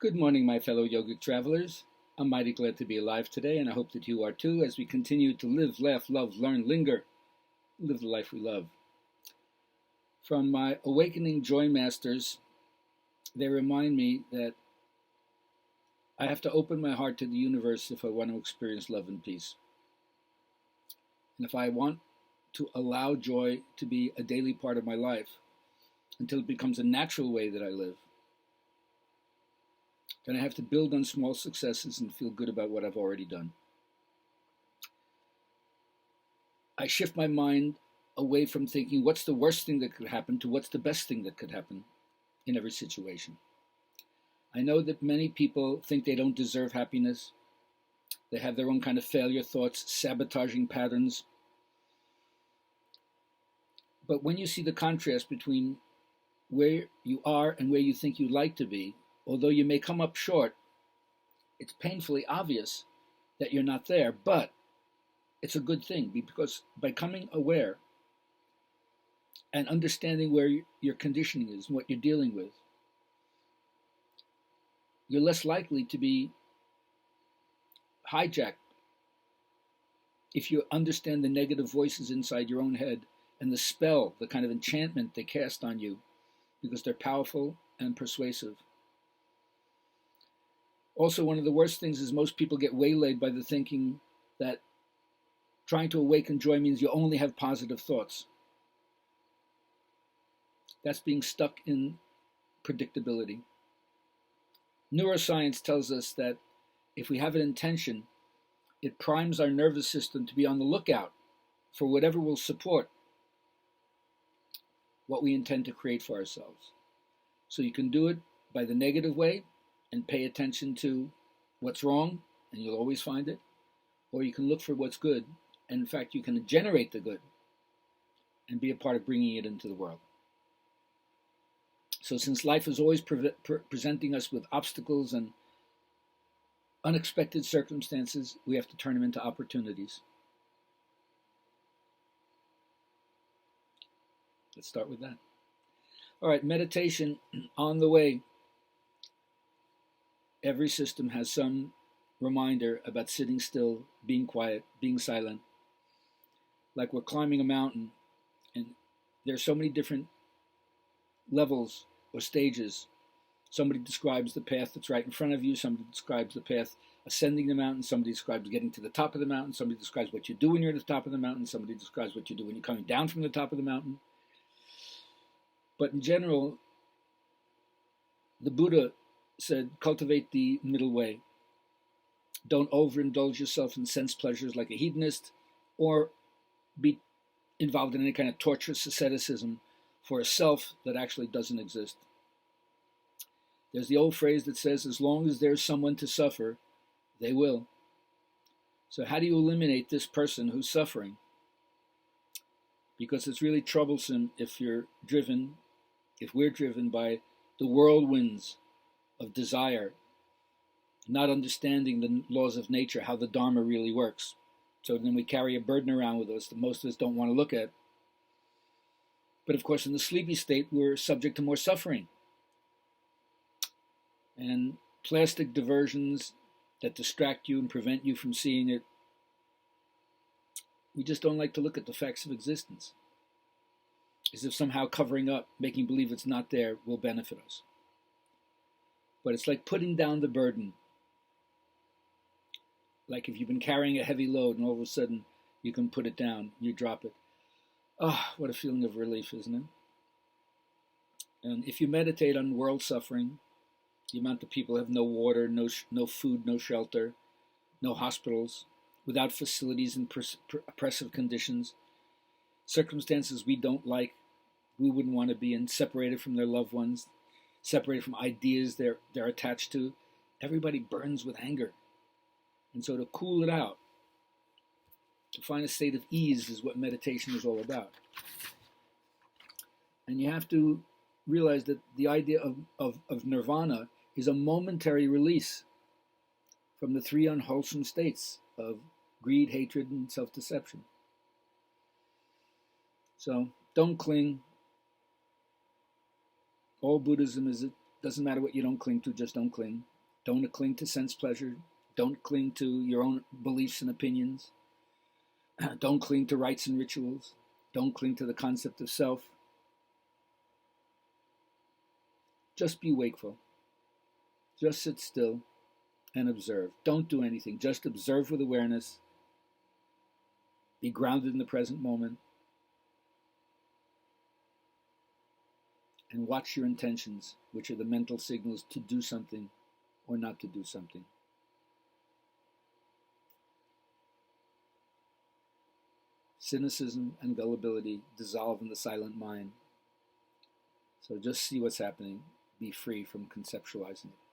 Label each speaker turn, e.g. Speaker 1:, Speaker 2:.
Speaker 1: Good morning, my fellow yogic travelers. I'm mighty glad to be alive today, and I hope that you are too, as we continue to live, laugh, love, learn, linger, live the life we love. From my awakening joy masters, they remind me that I have to open my heart to the universe if I want to experience love and peace. And if I want to allow joy to be a daily part of my life until it becomes a natural way that I live, then I have to build on small successes and feel good about what I've already done. I shift my mind away from thinking what's the worst thing that could happen to what's the best thing that could happen in every situation. I know that many people think they don't deserve happiness. They have their own kind of failure thoughts, sabotaging patterns. But when you see the contrast between where you are and where you think you'd like to be, although you may come up short, it's painfully obvious that you're not there, but it's a good thing because by becoming aware and understanding where your conditioning is and what you're dealing with, you're less likely to be hijacked if you understand the negative voices inside your own head and the spell, the kind of enchantment they cast on you because they're powerful and persuasive. Also, one of the worst things is most people get waylaid by the thinking that trying to awaken joy means you only have positive thoughts. That's being stuck in predictability. Neuroscience tells us that if we have an intention, it primes our nervous system to be on the lookout for whatever will support what we intend to create for ourselves. So you can do it by the negative way and pay attention to what's wrong, and you'll always find it. Or you can look for what's good, and in fact, you can generate the good and be a part of bringing it into the world. So since life is always presenting us with obstacles and unexpected circumstances, we have to turn them into opportunities. Let's start with that. All right, meditation on the way. Every system has some reminder about sitting still, being quiet, being silent. Like we're climbing a mountain, and there's so many different levels or stages. Somebody describes the path that's right in front of you. Somebody describes the path ascending the mountain. Somebody describes getting to the top of the mountain. Somebody describes what you do when you're at the top of the mountain. Somebody describes what you do when you're coming down from the top of the mountain. But in general, the Buddha said, cultivate the middle way. Don't overindulge yourself in sense pleasures like a hedonist, or be involved in any kind of torturous asceticism for a self that actually doesn't exist. There's the old phrase that says, as long as there's someone to suffer, they will. So how do you eliminate this person who's suffering? Because it's really troublesome if we're driven by the whirlwinds of desire, not understanding the laws of nature, how the Dharma really works. So then we carry a burden around with us that most of us don't want to look at. But of course, in the sleepy state, we're subject to more suffering. And plastic diversions that distract you and prevent you from seeing it. We just don't like to look at the facts of existence, as if somehow covering up, making believe it's not there, will benefit us. But it's like putting down the burden. Like if you've been carrying a heavy load and all of a sudden you can put it down, you drop it. Ah, what a feeling of relief, isn't it? And if you meditate on world suffering, the amount of people have no water, no food, no shelter, no hospitals, without facilities and oppressive conditions, circumstances we don't like, we wouldn't want to be in, separated from their loved ones, separated from ideas they're attached to. Everybody burns with anger. And so to cool it out, to find a state of ease is what meditation is all about. And you have to realize that the idea of nirvana is a momentary release from the three unwholesome states of greed, hatred, and self-deception. So don't cling. All Buddhism is, it doesn't matter what you don't cling to, just don't cling. Don't cling to sense pleasure. Don't cling to your own beliefs and opinions. Don't cling to rites and rituals. Don't cling to the concept of self. Just be wakeful. Just sit still and observe. Don't do anything. Just observe with awareness. Be grounded in the present moment. And watch your intentions, which are the mental signals to do something or not to do something. Cynicism and gullibility dissolve in the silent mind. So just see what's happening. Be free from conceptualizing it.